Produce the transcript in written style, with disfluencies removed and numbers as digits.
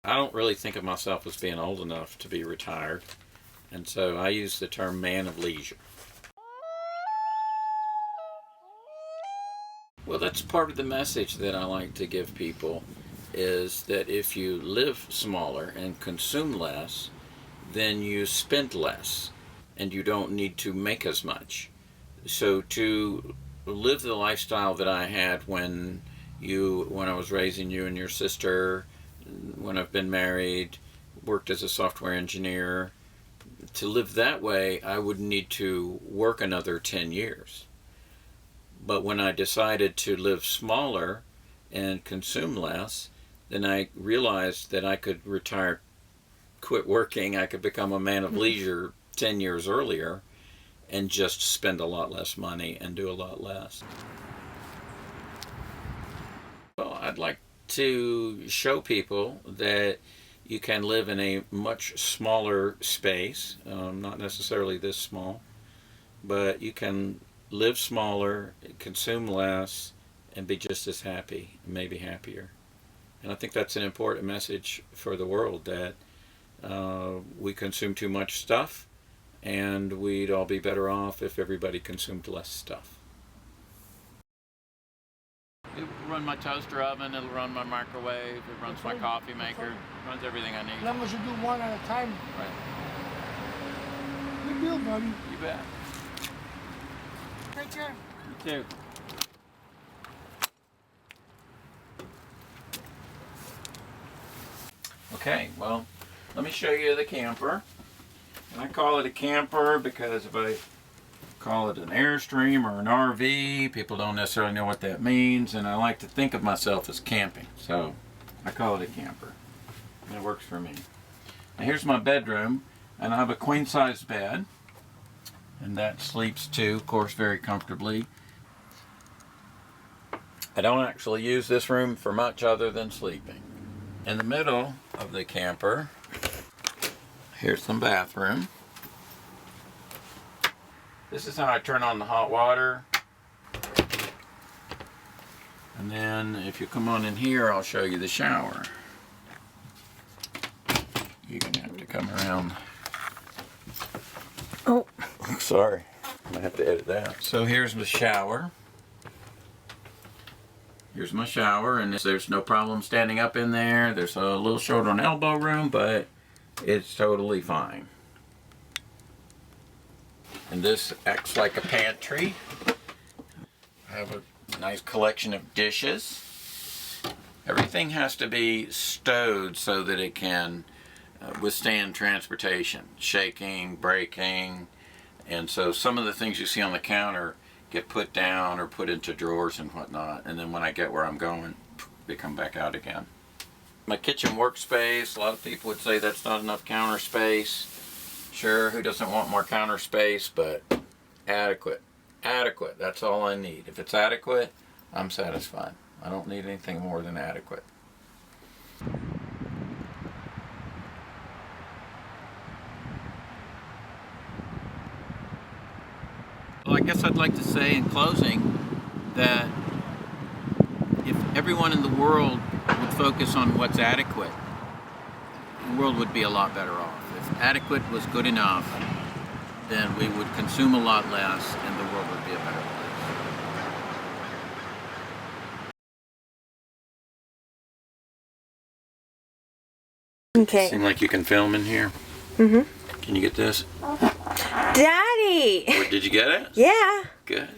I don't really think of myself as being old enough to be retired, and so I use the term man of leisure. Well, that's part of the message that I like to give people, is that if you live smaller and consume less, then you spend less and you don't need to make as much. So to live the lifestyle that I had when I was raising you and your sister, when I've been married, worked as a software engineer, to live that way, I would need to work another 10 years. But when I decided to live smaller and consume less, then I realized that I could retire, quit working, I could become a man of leisure 10 years earlier and just spend a lot less money and do a lot less. Well, I'd like to show people that you can live in a much smaller space, not necessarily this small, but you can live smaller, consume less, and be just as happy, maybe happier. And I think that's an important message for the world, that we consume too much stuff, and we'd all be better off if everybody consumed less stuff. It'll run my toaster oven, it'll run my microwave, it runs my coffee maker, runs everything I need. As long as you do one at a time. Right. Good deal, buddy. You bet. Take care. You too. Okay, well, let me show you the camper. And I call it a camper because if I call it an Airstream or an RV, people don't necessarily know what that means, and I like to think of myself as camping, so I call it a camper, and it works for me. Now here's my bedroom, and I have a queen-size bed, and that sleeps too, of course, very comfortably. I don't actually use this room for much other than sleeping. In the middle of the camper, here's some bathroom. This is how I turn on the hot water. And then if you come on in here, I'll show you the shower. You're gonna have to come around. Oh. Sorry, I'm gonna have to edit that. So here's the shower. Here's my shower, and there's no problem standing up in there. There's a little short on elbow room, but it's totally fine. And this acts like a pantry. I have a nice collection of dishes. Everything has to be stowed so that it can withstand transportation, shaking, breaking, and so some of the things you see on the counter get put down or put into drawers and whatnot, and then when I get where I'm going, they come back out again. My kitchen workspace, a lot of people would say that's not enough counter space. Sure, who doesn't want more counter space, but adequate. Adequate, that's all I need. If it's adequate, I'm satisfied. I don't need anything more than adequate. Well, I guess I'd like to say in closing that if everyone in the world would focus on what's adequate, the world would be a lot better off. If adequate was good enough, then we would consume a lot less and the world would be a better place. Okay. Seem like you can film in here? Mm-hmm. Can you get this? Daddy! Did you get it? Yeah. Good.